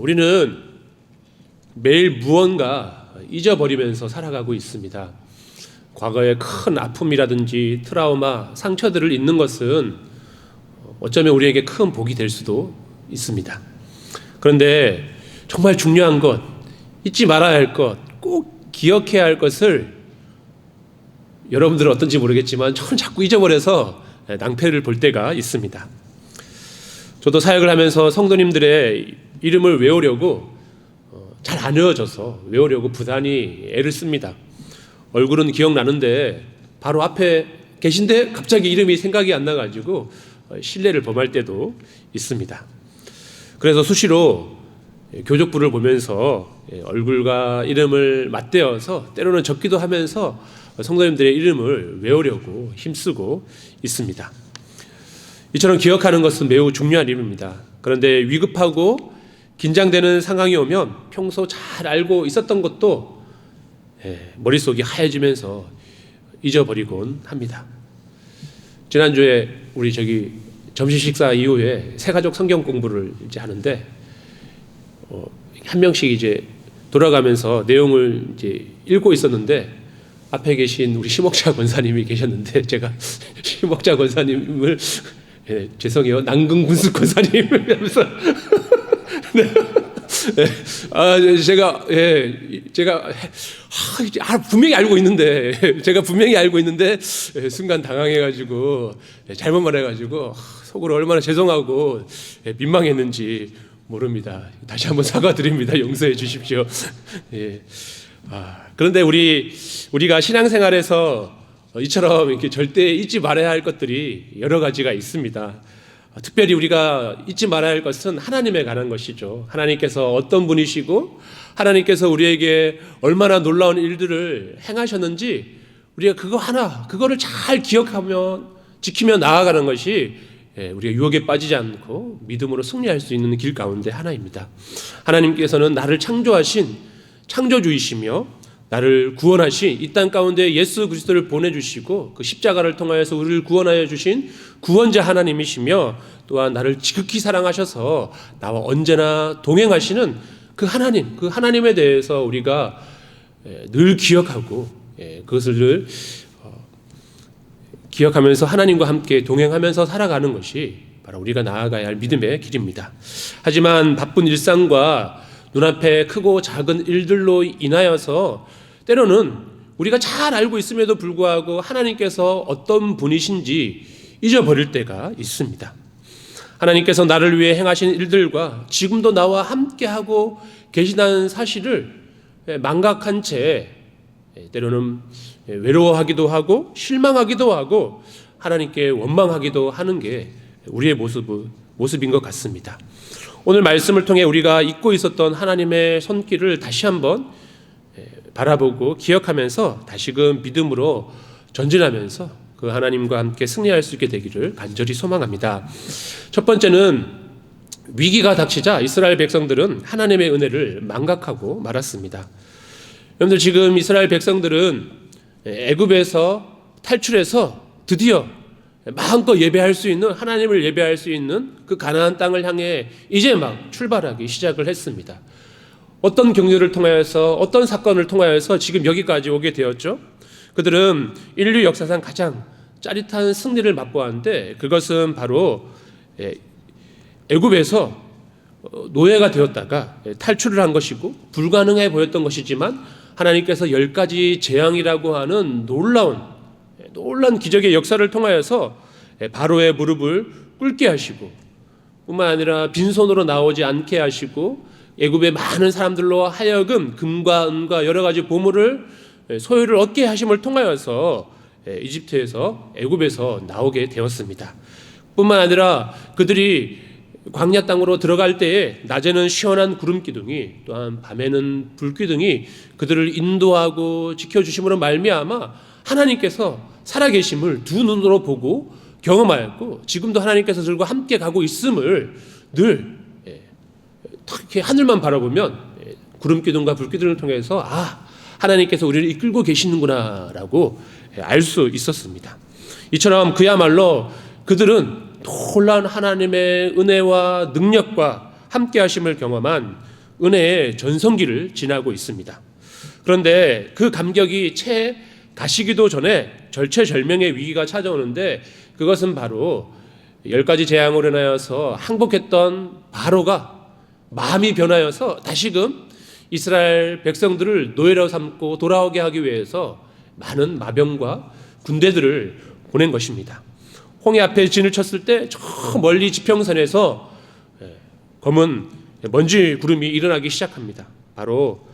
우리는 매일 무언가 잊어버리면서 살아가고 있습니다. 과거의 큰 아픔이라든지 트라우마, 상처들을 잊는 것은 어쩌면 우리에게 큰 복이 될 수도 있습니다. 그런데 정말 중요한 것, 잊지 말아야 할 것, 꼭 기억해야 할 것을 여러분들은 어떤지 모르겠지만 저는 자꾸 잊어버려서 낭패를 볼 때가 있습니다. 저도 사역을 하면서 성도님들의 이름을 외우려고 잘 안 외워져서 외우려고 부단히 애를 씁니다. 얼굴은 기억나는데 바로 앞에 계신데 갑자기 이름이 생각이 안 나가지고 실례를 범할 때도 있습니다. 그래서 수시로 교족부를 보면서 얼굴과 이름을 맞대어서 때로는 적기도 하면서 성도님들의 이름을 외우려고 힘쓰고 있습니다. 이처럼 기억하는 것은 매우 중요한 일입니다. 그런데 위급하고 긴장되는 상황이 오면 평소 잘 알고 있었던 것도 머릿속이 하얘지면서 잊어버리곤 합니다. 지난주에 우리 점심 식사 이후에 새가족 성경 공부를 이제 하는데 한 명씩 이제 돌아가면서 내용을 이제 읽고 있었는데 앞에 계신 우리 심옥자 권사님이 계셨는데 제가 심옥자 권사님을 죄송해요 남궁 군수 권사님 하면서 분명히 알고 있는데 제가 분명히 알고 있는데 순간 당황해가지고 잘못 말해가지고 속으로 얼마나 죄송하고 민망했는지 모릅니다. 다시 한번 사과드립니다. 용서해 주십시오. 그런데 우리가 신앙생활에서 이처럼 이렇게 절대 잊지 말아야 할 것들이 여러 가지가 있습니다. 특별히 우리가 잊지 말아야 할 것은 하나님에 관한 것이죠. 하나님께서 어떤 분이시고 하나님께서 우리에게 얼마나 놀라운 일들을 행하셨는지 우리가 그거를 잘 기억하며 지키며 나아가는 것이 우리가 유혹에 빠지지 않고 믿음으로 승리할 수 있는 길 가운데 하나입니다. 하나님께서는 나를 창조하신 창조주이시며 나를 구원하신 이 땅 가운데 예수 그리스도를 보내주시고 그 십자가를 통하여서 우리를 구원하여 주신 구원자 하나님이시며 또한 나를 지극히 사랑하셔서 나와 언제나 동행하시는 그 하나님에 대해서 우리가 늘 기억하고 그것을 늘 기억하면서 하나님과 함께 동행하면서 살아가는 것이 바로 우리가 나아가야 할 믿음의 길입니다. 하지만 바쁜 일상과 눈앞에 크고 작은 일들로 인하여서 때로는 우리가 잘 알고 있음에도 불구하고 하나님께서 어떤 분이신지 잊어버릴 때가 있습니다. 하나님께서 나를 위해 행하신 일들과 지금도 나와 함께하고 계시다는 사실을 망각한 채 때로는 외로워하기도 하고 실망하기도 하고 하나님께 원망하기도 하는 게 우리의 모습인 것 같습니다. 오늘 말씀을 통해 우리가 잊고 있었던 하나님의 손길을 다시 한번 바라보고 기억하면서 다시금 믿음으로 전진하면서 그 하나님과 함께 승리할 수 있게 되기를 간절히 소망합니다. 첫 번째는 위기가 닥치자 이스라엘 백성들은 하나님의 은혜를 망각하고 말았습니다. 여러분들 지금 이스라엘 백성들은 애굽에서 탈출해서 드디어 마음껏 예배할 수 있는 하나님을 예배할 수 있는 그 가나안 땅을 향해 이제 막 출발하기 시작을 했습니다. 어떤 경륜을 통하여서 어떤 사건을 통하여서 지금 여기까지 오게 되었죠. 그들은 인류 역사상 가장 짜릿한 승리를 맛보았는데 그것은 바로 애굽에서 노예가 되었다가 탈출을 한 것이고 불가능해 보였던 것이지만 하나님께서 10가지 재앙이라고 하는 놀라운 기적의 역사를 통하여서 바로의 무릎을 꿇게 하시고 뿐만 아니라 빈손으로 나오지 않게 하시고 애굽의 많은 사람들로 하여금 금과 은과 여러 가지 보물을 소유를 얻게 하심을 통하여서 이집트에서 애굽에서 나오게 되었습니다. 뿐만 아니라 그들이 광야 땅으로 들어갈 때에 낮에는 시원한 구름 기둥이 또한 밤에는 불 기둥이 그들을 인도하고 지켜주심으로 말미암아 하나님께서 살아계심을 두 눈으로 보고 경험하였고 지금도 하나님께서 들과 함께 가고 있음을 늘 이렇게 하늘만 바라보면 구름 기둥과 불 기둥을 통해서 하나님께서 우리를 이끌고 계시는구나라고 알 수 있었습니다. 이처럼 그야말로 그들은 놀라운 하나님의 은혜와 능력과 함께 하심을 경험한 은혜의 전성기를 지나고 있습니다. 그런데 그 감격이 채 가시기도 전에 절체절명의 위기가 찾아오는데, 그것은 바로 10가지 재앙으로 인하여서 항복했던 바로가 마음이 변하여서 다시금 이스라엘 백성들을 노예로 삼고 돌아오게 하기 위해서 많은 마병과 군대들을 보낸 것입니다. 홍해 앞에 진을 쳤을 때 저 멀리 지평선에서 검은 먼지 구름이 일어나기 시작합니다. 바로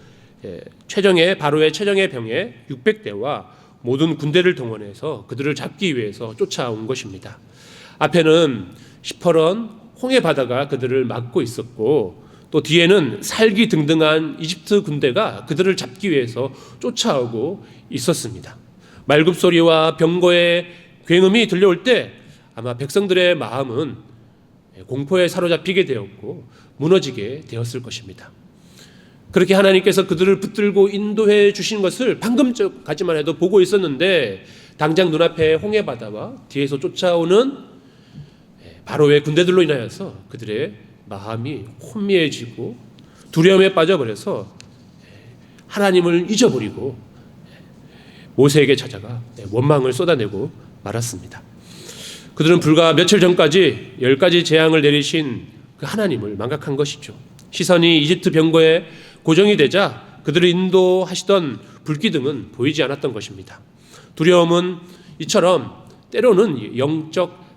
바로의 최정예 병에 600대와 모든 군대를 동원해서 그들을 잡기 위해서 쫓아온 것입니다. 앞에는 시퍼런 홍해 바다가 그들을 막고 있었고, 또 뒤에는 살기등등한 이집트 군대가 그들을 잡기 위해서 쫓아오고 있었습니다. 말굽소리와 병거의 굉음이 들려올 때 아마 백성들의 마음은 공포에 사로잡히게 되었고 무너지게 되었을 것입니다. 그렇게 하나님께서 그들을 붙들고 인도해 주신 것을 방금 전까지만 해도 보고 있었는데, 당장 눈앞에 홍해 바다와 뒤에서 쫓아오는 바로의 군대들로 인하여서 그들의 마음이 혼미해지고 두려움에 빠져버려서 하나님을 잊어버리고 모세에게 찾아가 원망을 쏟아내고 말았습니다. 그들은 불과 며칠 전까지 10가지 재앙을 내리신 그 하나님을 망각한 것이죠. 시선이 이집트 병거에 고정이 되자 그들을 인도하시던 불기둥은 보이지 않았던 것입니다. 두려움은 이처럼 때로는 영적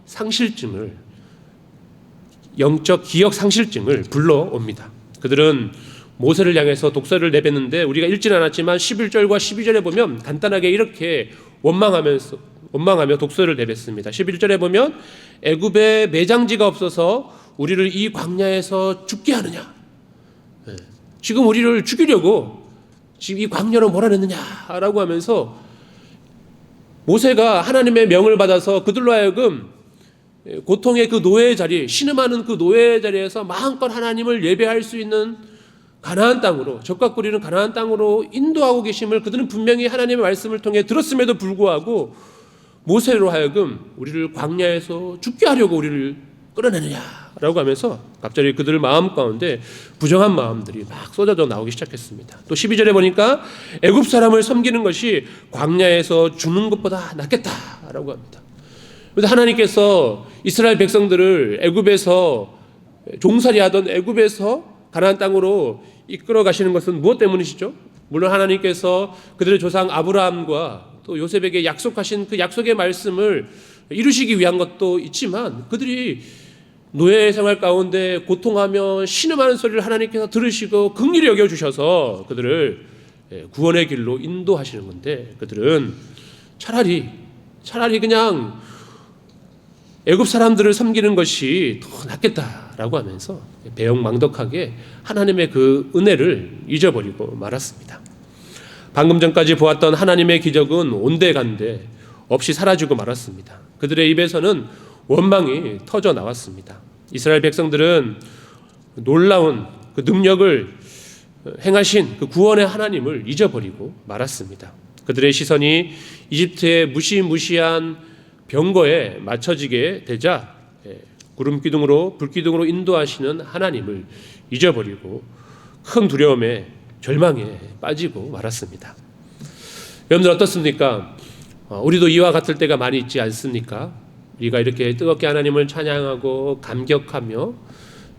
기억 상실증을 불러옵니다. 그들은 모세를 향해서 독설을 내뱉는데, 우리가 읽지는 않았지만 11절과 12절에 보면 간단하게 이렇게 원망하며 독설을 내뱉습니다. 11절에 보면 애굽에 매장지가 없어서 우리를 이 광야에서 죽게 하느냐, 지금 우리를 죽이려고 지금 이 광야로 몰아냈느냐라고 하면서 모세가 하나님의 명을 받아서 그들로 하여금 고통의 그 노예의 자리, 신음하는 그 노예의 자리에서 마음껏 하나님을 예배할 수 있는 가나안 땅으로, 적과 꿀이는 가나안 땅으로 인도하고 계심을 그들은 분명히 하나님의 말씀을 통해 들었음에도 불구하고 모세로 하여금 우리를 광야에서 죽게 하려고 우리를 끌어내느냐라고 하면서 갑자기 그들 마음 가운데 부정한 마음들이 막 쏟아져 나오기 시작했습니다. 또 12절에 보니까 애굽 사람을 섬기는 것이 광야에서 죽는 것보다 낫겠다라고 합니다. 그래서 하나님께서 이스라엘 백성들을 애굽에서 종살이하던 애굽에서 가나안 땅으로 이끌어 가시는 것은 무엇 때문이시죠? 물론 하나님께서 그들의 조상 아브라함과 또 요셉에게 약속하신 그 약속의 말씀을 이루시기 위한 것도 있지만, 그들이 노예 생활 가운데 고통하며 신음하는 소리를 하나님께서 들으시고 긍휼히 여겨주셔서 그들을 구원의 길로 인도하시는 건데, 그들은 차라리 그냥 애굽 사람들을 섬기는 것이 더 낫겠다라고 하면서 배영망덕하게 하나님의 그 은혜를 잊어버리고 말았습니다. 방금 전까지 보았던 하나님의 기적은 온데간데 없이 사라지고 말았습니다. 그들의 입에서는 원망이 터져 나왔습니다. 이스라엘 백성들은 놀라운 그 능력을 행하신 그 구원의 하나님을 잊어버리고 말았습니다. 그들의 시선이 이집트의 무시무시한 병거에 맞춰지게 되자 구름기둥으로 불기둥으로 인도하시는 하나님을 잊어버리고 큰 두려움에 절망에 빠지고 말았습니다. 여러분들 어떻습니까? 우리도 이와 같을 때가 많이 있지 않습니까? 우리가 이렇게 뜨겁게 하나님을 찬양하고 감격하며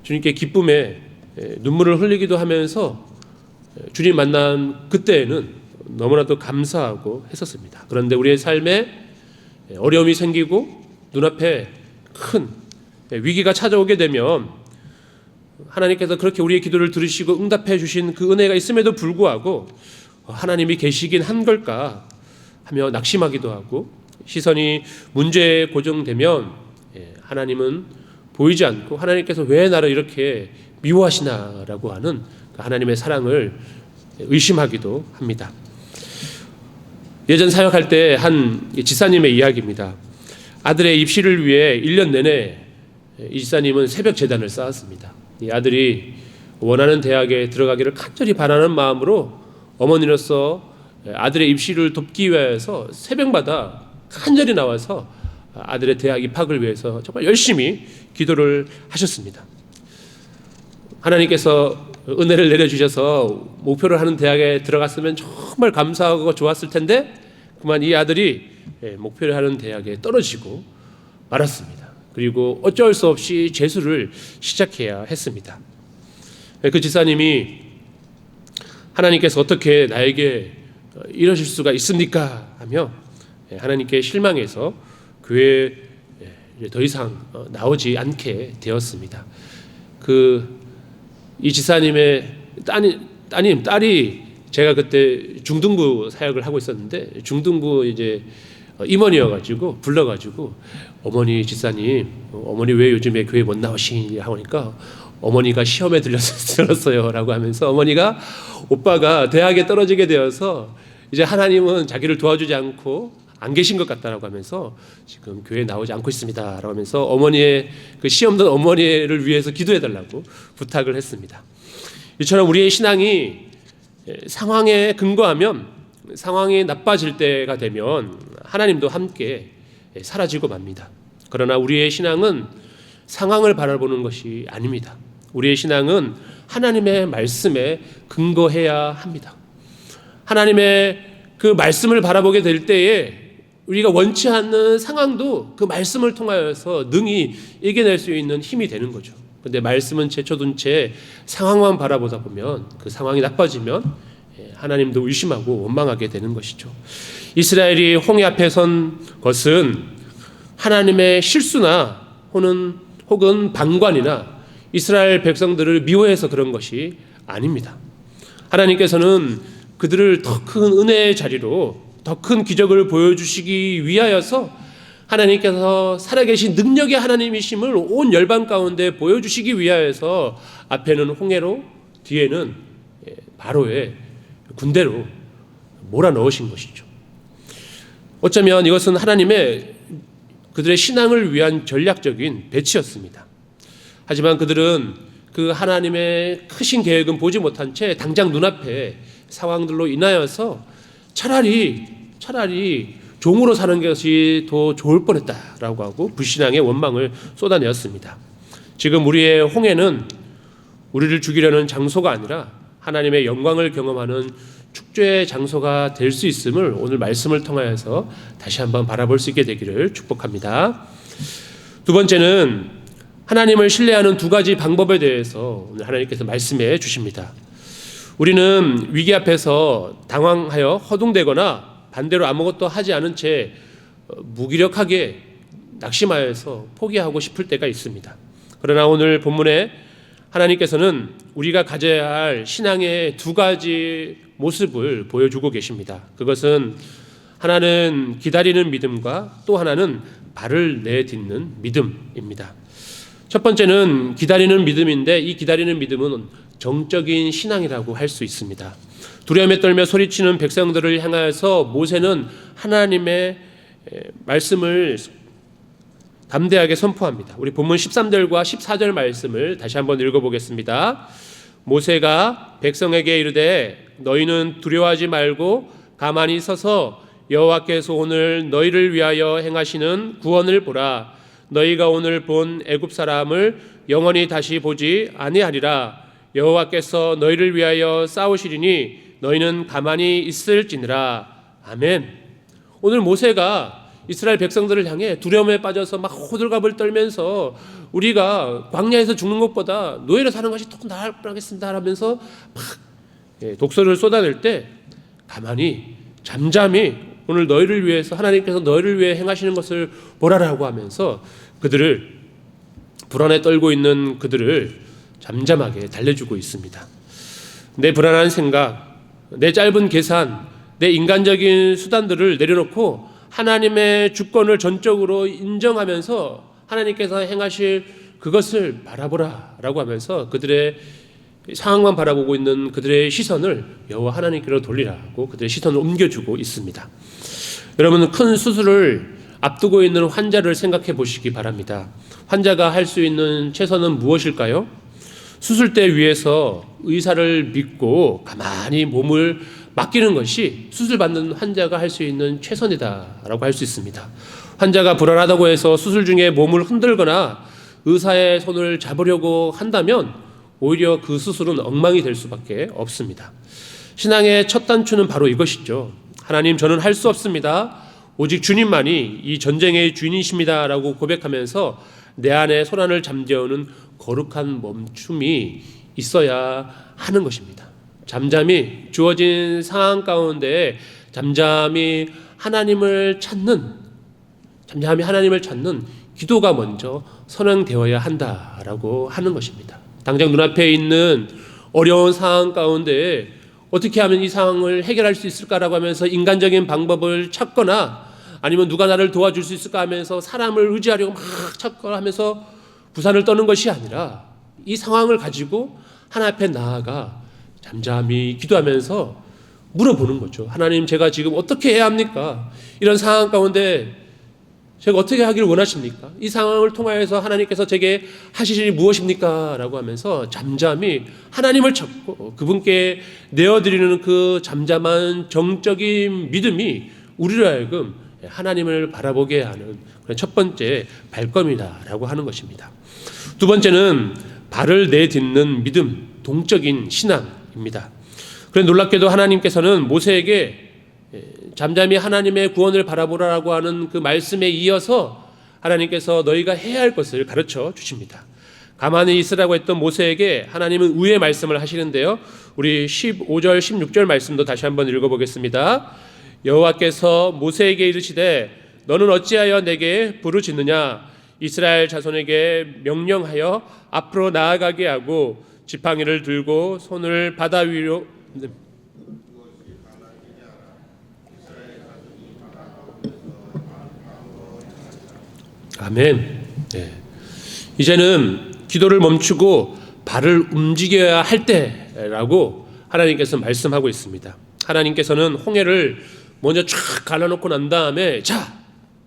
주님께 기쁨에 눈물을 흘리기도 하면서 주님 만난 그때에는 너무나도 감사하고 했었습니다. 그런데 우리의 삶에 어려움이 생기고 눈앞에 큰 위기가 찾아오게 되면 하나님께서 그렇게 우리의 기도를 들으시고 응답해 주신 그 은혜가 있음에도 불구하고 하나님이 계시긴 한 걸까 하며 낙심하기도 하고, 시선이 문제에 고정되면 하나님은 보이지 않고 하나님께서 왜 나를 이렇게 미워하시나라고 하는 하나님의 사랑을 의심하기도 합니다. 예전 사역할 때 한 지사님의 이야기입니다. 아들의 입시를 위해 1년 내내 이 지사님은 새벽 제단을 쌓았습니다. 이 아들이 원하는 대학에 들어가기를 간절히 바라는 마음으로 어머니로서 아들의 입시를 돕기 위해서 새벽마다 간절히 나와서 아들의 대학 입학을 위해서 정말 열심히 기도를 하셨습니다. 하나님께서 은혜를 내려주셔서 목표를 하는 대학에 들어갔으면 정말 감사하고 좋았을 텐데 그만 이 아들이 목표를 하는 대학에 떨어지고 말았습니다. 그리고 어쩔 수 없이 재수를 시작해야 했습니다. 그 지사님이 하나님께서 어떻게 나에게 이러실 수가 있습니까? 하며 하나님께 실망해서 교회에 더 이상 나오지 않게 되었습니다. 이 지사님의 딸이 제가 그때 중등부 사역을 하고 있었는데 중등부 이제 임원이어가지고 불러가지고 어머니 지사님, 어머니 왜 요즘에 교회 못 나오시니 하니까 어머니가 시험에 들었어요라고 하면서 어머니가 오빠가 대학에 떨어지게 되어서 이제 하나님은 자기를 도와주지 않고 안 계신 것 같다라고 하면서 지금 교회에 나오지 않고 있습니다라고 하면서 어머니의 그 시험 든 어머니를 위해서 기도해달라고 부탁을 했습니다. 이처럼 우리의 신앙이 상황에 근거하면 상황이 나빠질 때가 되면 하나님도 함께 사라지고 맙니다. 그러나 우리의 신앙은 상황을 바라보는 것이 아닙니다. 우리의 신앙은 하나님의 말씀에 근거해야 합니다. 하나님의 그 말씀을 바라보게 될 때에 우리가 원치 않는 상황도 그 말씀을 통하여서 능히 이겨낼 수 있는 힘이 되는 거죠. 그런데 말씀은 제쳐둔 채 상황만 바라보다 보면 그 상황이 나빠지면 하나님도 의심하고 원망하게 되는 것이죠. 이스라엘이 홍해 앞에 선 것은 하나님의 실수나 혹은 방관이나 이스라엘 백성들을 미워해서 그런 것이 아닙니다. 하나님께서는 그들을 더 큰 은혜의 자리로 더 큰 기적을 보여주시기 위하여서 하나님께서 살아계신 능력의 하나님이심을 온 열방 가운데 보여주시기 위하여서 앞에는 홍해로 뒤에는 바로의 군대로 몰아넣으신 것이죠. 어쩌면 이것은 하나님의 그들의 신앙을 위한 전략적인 배치였습니다. 하지만 그들은 그 하나님의 크신 계획은 보지 못한 채 당장 눈앞에 상황들로 인하여서 차라리 종으로 사는 것이 더 좋을 뻔했다라고 하고 불신앙의 원망을 쏟아내었습니다. 지금 우리의 홍해는 우리를 죽이려는 장소가 아니라 하나님의 영광을 경험하는 축제의 장소가 될 수 있음을 오늘 말씀을 통하여서 다시 한번 바라볼 수 있게 되기를 축복합니다. 두 번째는 하나님을 신뢰하는 두 가지 방법에 대해서 오늘 하나님께서 말씀해 주십니다. 우리는 위기 앞에서 당황하여 허둥대거나 반대로 아무것도 하지 않은 채 무기력하게 낙심하여서 포기하고 싶을 때가 있습니다. 그러나 오늘 본문에 하나님께서는 우리가 가져야 할 신앙의 두 가지 모습을 보여주고 계십니다. 그것은 하나는 기다리는 믿음과 또 하나는 발을 내딛는 믿음입니다. 첫 번째는 기다리는 믿음인데 이 기다리는 믿음은 정적인 신앙이라고 할 수 있습니다. 두려움에 떨며 소리치는 백성들을 향하여서 모세는 하나님의 말씀을 담대하게 선포합니다. 우리 본문 13절과 14절 말씀을 다시 한번 읽어보겠습니다. 모세가 백성에게 이르되 너희는 두려워하지 말고 가만히 서서 여호와께서 오늘 너희를 위하여 행하시는 구원을 보라. 너희가 오늘 본 애굽 사람을 영원히 다시 보지 아니하리라. 여호와께서 너희를 위하여 싸우시리니 너희는 가만히 있을지니라. 아멘. 오늘 모세가 이스라엘 백성들을 향해 두려움에 빠져서 막 호들갑을 떨면서 우리가 광야에서 죽는 것보다 노예로 사는 것이 더 나을 뻔하겠습니다 하면서 막 독서를 쏟아낼 때 가만히 잠잠히 오늘 너희를 위해서 하나님께서 너희를 위해 행하시는 것을 보라라고 하면서 그들을 불안에 떨고 있는 그들을 잠잠하게 달래주고 있습니다. 내 불안한 생각, 내 짧은 계산, 내 인간적인 수단들을 내려놓고 하나님의 주권을 전적으로 인정하면서 하나님께서 행하실 그것을 바라보라 라고 하면서 그들의 상황만 바라보고 있는 그들의 시선을 여호와 하나님께로 돌리라고 그들의 시선을 옮겨주고 있습니다. 여러분, 큰 수술을 앞두고 있는 환자를 생각해 보시기 바랍니다. 환자가 할 수 있는 최선은 무엇일까요? 수술대 위에서 의사를 믿고 가만히 몸을 맡기는 것이 수술받는 환자가 할 수 있는 최선이다라고 할 수 있습니다. 환자가 불안하다고 해서 수술 중에 몸을 흔들거나 의사의 손을 잡으려고 한다면 오히려 그 스스로는 엉망이 될 수밖에 없습니다. 신앙의 첫 단추는 바로 이것이죠. 하나님, 저는 할 수 없습니다. 오직 주님만이 이 전쟁의 주인이십니다 라고 고백하면서 내 안에 소란을 잠재우는 거룩한 멈춤이 있어야 하는 것입니다. 잠잠히 주어진 상황 가운데 잠잠히 하나님을 찾는 기도가 먼저 선행되어야 한다라고 하는 것입니다. 당장 눈앞에 있는 어려운 상황 가운데 어떻게 하면 이 상황을 해결할 수 있을까라고 하면서 인간적인 방법을 찾거나 아니면 누가 나를 도와줄 수 있을까 하면서 사람을 의지하려고 막 찾거나 하면서 부산을 떠는 것이 아니라 이 상황을 가지고 하나님 앞에 나아가 잠잠히 기도하면서 물어보는 거죠. 하나님, 제가 지금 어떻게 해야 합니까? 이런 상황 가운데 제가 어떻게 하기를 원하십니까? 이 상황을 통하여서 하나님께서 제게 하실 일이 무엇입니까? 라고 하면서 잠잠히 하나님을 찾고 그분께 내어드리는 그 잠잠한 정적인 믿음이 우리로 하여금 하나님을 바라보게 하는 그런 첫 번째 발걸음이다라고 하는 것입니다. 두 번째는 발을 내딛는 믿음, 동적인 신앙입니다. 그런데 놀랍게도 하나님께서는 모세에게 잠잠히 하나님의 구원을 바라보라고 하는 그 말씀에 이어서 하나님께서 너희가 해야 할 것을 가르쳐 주십니다. 가만히 있으라고 했던 모세에게 하나님은 의의 말씀을 하시는데요. 우리 15절 16절 말씀도 다시 한번 읽어보겠습니다. 여호와께서 모세에게 이르시되 너는 어찌하여 내게 부르짖느냐? 이스라엘 자손에게 명령하여 앞으로 나아가게 하고 지팡이를 들고 손을 바다 위로 아멘. 네. 이제는 기도를 멈추고 발을 움직여야 할 때라고 하나님께서 말씀하고 있습니다. 하나님께서는 홍해를 먼저 쫙 갈라놓고 난 다음에 자,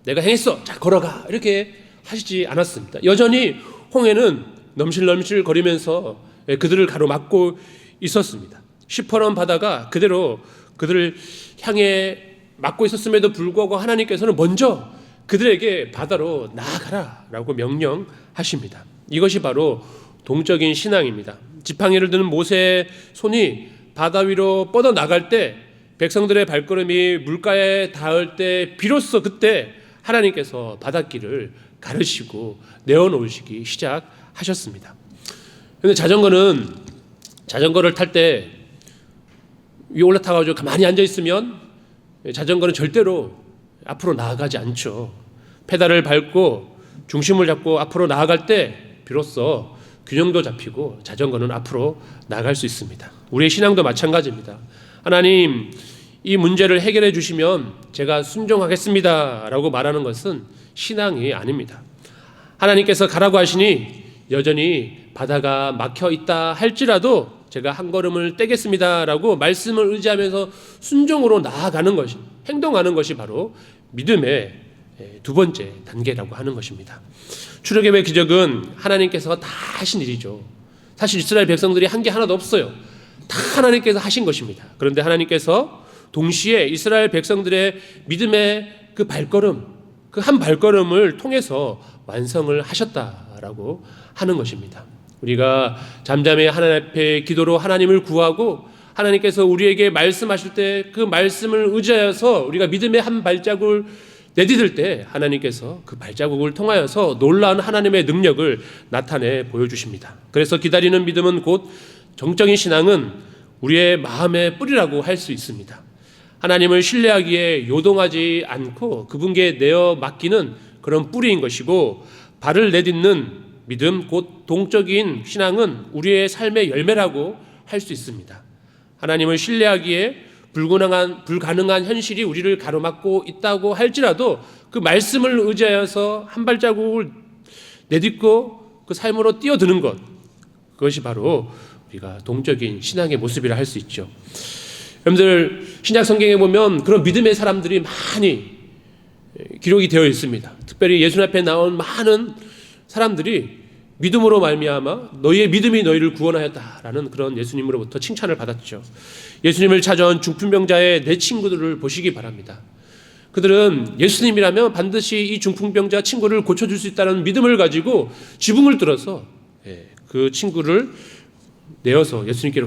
내가 행했어. 자, 걸어가. 이렇게 하시지 않았습니다. 여전히 홍해는 넘실넘실 거리면서 그들을 가로막고 있었습니다. 시퍼런 바다가 그대로 그들을 향해 막고 있었음에도 불구하고 하나님께서는 먼저 그들에게 바다로 나아가라 라고 명령하십니다. 이것이 바로 동적인 신앙입니다. 지팡이를 드는 모세의 손이 바다 위로 뻗어 나갈 때 백성들의 발걸음이 물가에 닿을 때 비로소 그때 하나님께서 바닷길을 가르시고 내어놓으시기 시작하셨습니다. 그런데 자전거를 탈 때 위에 올라타가지고 가만히 앉아있으면 자전거는 절대로 앞으로 나아가지 않죠. 페달을 밟고 중심을 잡고 앞으로 나아갈 때 비로소 균형도 잡히고 자전거는 앞으로 나아갈 수 있습니다. 우리의 신앙도 마찬가지입니다. 하나님, 이 문제를 해결해 주시면 제가 순종하겠습니다 라고 말하는 것은 신앙이 아닙니다. 하나님께서 가라고 하시니 여전히 바다가 막혀 있다 할지라도 제가 한 걸음을 떼겠습니다 라고 말씀을 의지하면서 순종으로 나아가는 것이, 행동하는 것이 바로 믿음의 두 번째 단계라고 하는 것입니다. 출애굽의 기적은 하나님께서 다 하신 일이죠. 사실 이스라엘 백성들이 한 게 하나도 없어요. 다 하나님께서 하신 것입니다. 그런데 하나님께서 동시에 이스라엘 백성들의 믿음의 그 발걸음, 그 한 발걸음을 통해서 완성을 하셨다라고 하는 것입니다. 우리가 잠잠히 하나님 앞에 기도로 하나님을 구하고 하나님께서 우리에게 말씀하실 때 그 말씀을 의지하여서 우리가 믿음의 한 발자국을 내디딜 때 하나님께서 그 발자국을 통하여서 놀라운 하나님의 능력을 나타내 보여주십니다. 그래서 기다리는 믿음은 곧 정적인 신앙은 우리의 마음의 뿌리라고 할 수 있습니다. 하나님을 신뢰하기에 요동하지 않고 그분께 내어 맡기는 그런 뿌리인 것이고, 발을 내딛는 믿음 곧 동적인 신앙은 우리의 삶의 열매라고 할 수 있습니다. 하나님을 신뢰하기에 불가능한 현실이 우리를 가로막고 있다고 할지라도 그 말씀을 의지하여서 한 발자국을 내딛고 그 삶으로 뛰어드는 것, 그것이 바로 우리가 동적인 신앙의 모습이라 할 수 있죠. 여러분들, 신약 성경에 보면 그런 믿음의 사람들이 많이 기록이 되어 있습니다. 특별히 예수님 앞에 나온 많은 사람들이 믿음으로 말미암아 너희의 믿음이 너희를 구원하였다라는 그런 예수님으로부터 칭찬을 받았죠. 예수님을 찾아온 중풍병자의 네 친구들을 보시기 바랍니다. 그들은 예수님이라면 반드시 이 중풍병자 친구를 고쳐줄 수 있다는 믿음을 가지고 지붕을 들어서 그 친구를 내어서 예수님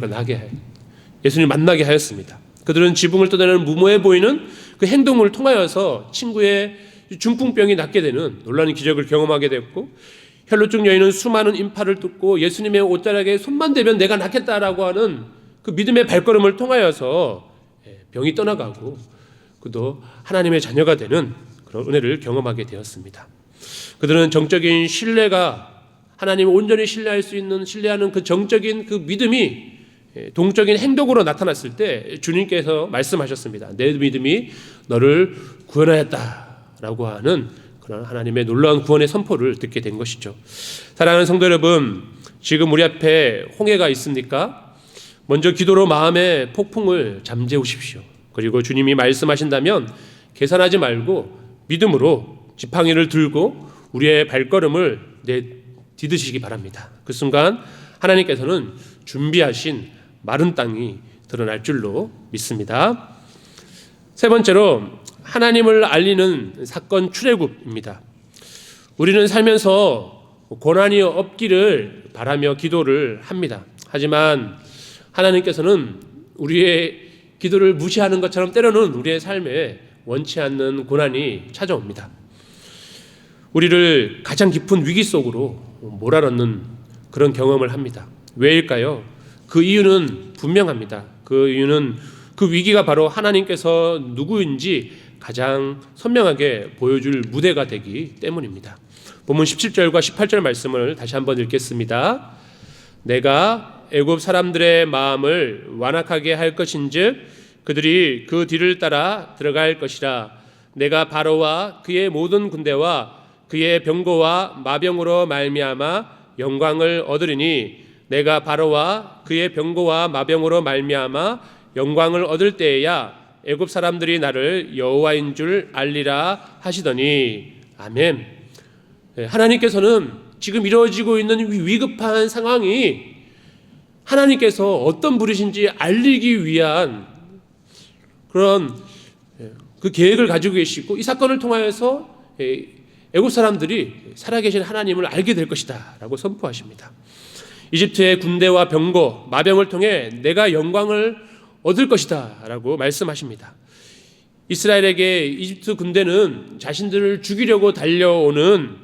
만나게 하였습니다. 그들은 지붕을 떠나는 무모해 보이는 그 행동을 통하여서 친구의 중풍병이 낫게 되는 놀라운 기적을 경험하게 됐고, 혈루증 여인은 수많은 인파를 뚫고 예수님의 옷자락에 손만 대면 내가 낫겠다라고 하는 그 믿음의 발걸음을 통하여서 병이 떠나가고 그도 하나님의 자녀가 되는 그런 은혜를 경험하게 되었습니다. 그들은 정적인 신뢰가, 하나님을 온전히 신뢰하는 그 정적인 그 믿음이 동적인 행동으로 나타났을 때 주님께서 말씀하셨습니다. 내 믿음이 너를 구원하였다라고 하는 그런 하나님의 놀라운 구원의 선포를 듣게 된 것이죠. 사랑하는 성도 여러분, 지금 우리 앞에 홍해가 있습니까? 먼저 기도로 마음의 폭풍을 잠재우십시오. 그리고 주님이 말씀하신다면 계산하지 말고 믿음으로 지팡이를 들고 우리의 발걸음을 디디시기 바랍니다. 그 순간 하나님께서는 준비하신 마른 땅이 드러날 줄로 믿습니다. 세 번째로 하나님을 알리는 사건 출애굽입니다. 우리는 살면서 고난이 없기를 바라며 기도를 합니다. 하지만 하나님께서는 우리의 기도를 무시하는 것처럼 때로는 우리의 삶에 원치 않는 고난이 찾아옵니다. 우리를 가장 깊은 위기 속으로 몰아넣는 그런 경험을 합니다. 왜일까요? 그 이유는 분명합니다. 그 이유는 그 위기가 바로 하나님께서 누구인지 가장 선명하게 보여줄 무대가 되기 때문입니다. 본문 17절과 18절 말씀을 다시 한번 읽겠습니다. 내가 애굽 사람들의 마음을 완악하게 할 것인즉 그들이 그 뒤를 따라 들어갈 것이라. 내가 바로와 그의 모든 군대와 그의 병거와 마병으로 말미암아 영광을 얻으리니 내가 바로와 그의 병거와 마병으로 말미암아 영광을 얻을 때에야 애굽 사람들이 나를 여호와인 줄 알리라 하시더니. 아멘. 하나님께서는 지금 이루어지고 있는 위급한 상황이 하나님께서 어떤 분이신지 알리기 위한 그런 그 계획을 가지고 계시고, 이 사건을 통하여서 애굽 사람들이 살아계신 하나님을 알게 될 것이다 라고 선포하십니다. 이집트의 군대와 병거, 마병을 통해 내가 영광을 얻을 것이다 라고 말씀하십니다. 이스라엘에게 이집트 군대는 자신들을 죽이려고 달려오는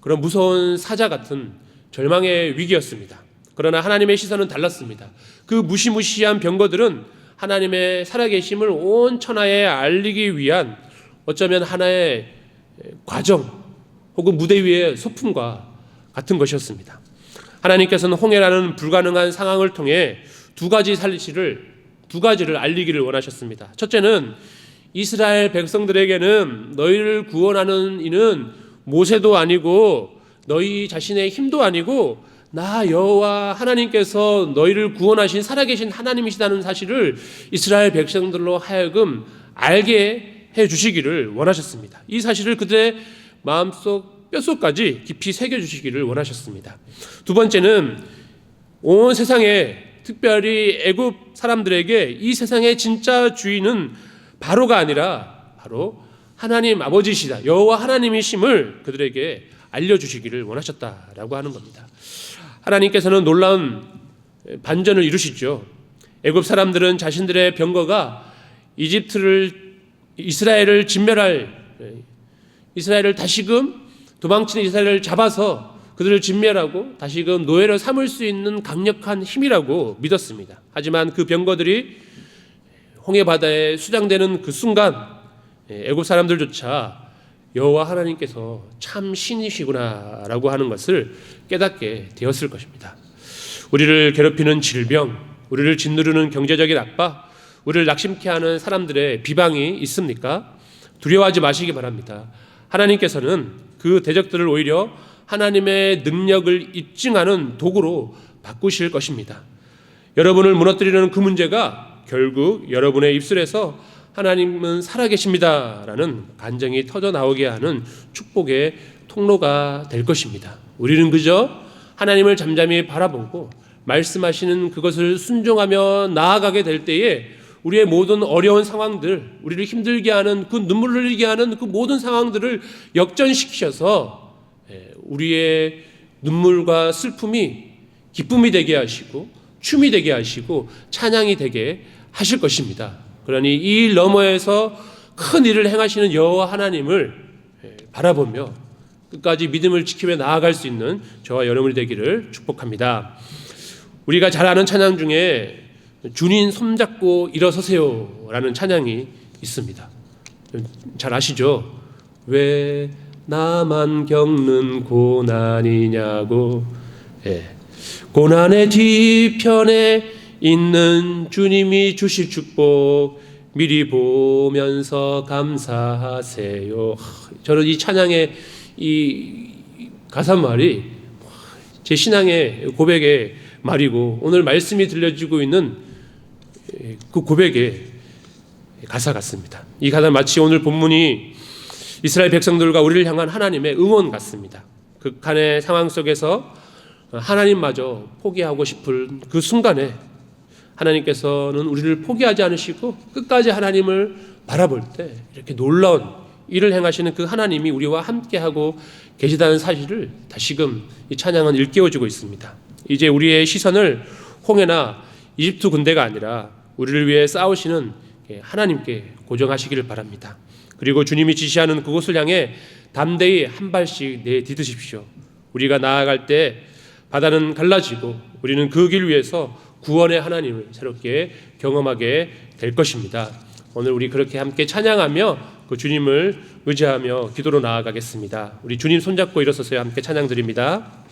그런 무서운 사자 같은 절망의 위기였습니다. 그러나 하나님의 시선은 달랐습니다. 그 무시무시한 병거들은 하나님의 살아계심을 온 천하에 알리기 위한 어쩌면 하나의 과정 혹은 무대 위의 소품과 같은 것이었습니다. 하나님께서는 홍해라는 불가능한 상황을 통해 두 가지를 알리기를 원하셨습니다. 첫째는 이스라엘 백성들에게는 너희를 구원하는 이는 모세도 아니고 너희 자신의 힘도 아니고 나 여호와 하나님께서 너희를 구원하신 살아계신 하나님이시다는 사실을 이스라엘 백성들로 하여금 알게 해주시기를 원하셨습니다. 이 사실을 그들의 마음속 뼛속까지 깊이 새겨주시기를 원하셨습니다. 두 번째는 온 세상에, 특별히 애굽 사람들에게 이 세상의 진짜 주인은 바로가 아니라 바로 하나님 아버지시다, 여호와 하나님이심을 그들에게 알려주시기를 원하셨다라고 하는 겁니다. 하나님께서는 놀라운 반전을 이루시죠. 애굽 사람들은 자신들의 병거가 이스라엘을 다시금 도망치는 이스라엘을 잡아서 그들을 진멸하고 다시금 노예로 삼을 수 있는 강력한 힘이라고 믿었습니다. 하지만 그 병거들이 홍해 바다에 수장되는 그 순간 애굽 사람들조차 여호와 하나님께서 참 신이시구나라고 하는 것을 깨닫게 되었을 것입니다. 우리를 괴롭히는 질병, 우리를 짓누르는 경제적인 압박, 우리를 낙심케 하는 사람들의 비방이 있습니까? 두려워하지 마시기 바랍니다. 하나님께서는 그 대적들을 오히려 하나님의 능력을 입증하는 도구로 바꾸실 것입니다. 여러분을 무너뜨리는 그 문제가 결국 여러분의 입술에서 하나님은 살아계십니다라는 간증이 터져나오게 하는 축복의 통로가 될 것입니다. 우리는 그저 하나님을 잠잠히 바라보고 말씀하시는 그것을 순종하며 나아가게 될 때에 우리의 모든 어려운 상황들, 우리를 힘들게 하는 그 눈물 흘리게 하는 그 모든 상황들을 역전시키셔서 우리의 눈물과 슬픔이 기쁨이 되게 하시고 춤이 되게 하시고 찬양이 되게 하실 것입니다. 그러니 이 일 너머에서 큰 일을 행하시는 여호와 하나님을 바라보며 끝까지 믿음을 지키며 나아갈 수 있는 저와 여러분이 되기를 축복합니다. 우리가 잘 아는 찬양 중에 주님 손잡고 일어서세요 라는 찬양이 있습니다. 잘 아시죠? 왜 나만 겪는 고난이냐고. 고난의 뒤편에 있는 주님이 주실 축복 미리 보면서 감사하세요. 저는 이 찬양의 이 가사말이 제 신앙의 고백의 말이고 오늘 말씀이 들려주고 있는 그 고백의 가사 같습니다. 이 가사 마치 오늘 본문이 이스라엘 백성들과 우리를 향한 하나님의 응원 같습니다. 극한의 상황 속에서 하나님마저 포기하고 싶을 그 순간에 하나님께서는 우리를 포기하지 않으시고 끝까지 하나님을 바라볼 때 이렇게 놀라운 일을 행하시는 그 하나님이 우리와 함께하고 계시다는 사실을 다시금 이 찬양은 일깨워주고 있습니다. 이제 우리의 시선을 홍해나 이집트 군대가 아니라 우리를 위해 싸우시는 하나님께 고정하시기를 바랍니다. 그리고 주님이 지시하는 그곳을 향해 담대히 한 발씩 내디디십시오. 우리가 나아갈 때 바다는 갈라지고 우리는 그 길 위에서 구원의 하나님을 새롭게 경험하게 될 것입니다. 오늘 우리 그렇게 함께 찬양하며 그 주님을 의지하며 기도로 나아가겠습니다. 우리 주님 손잡고 일어서서 함께 찬양 드립니다.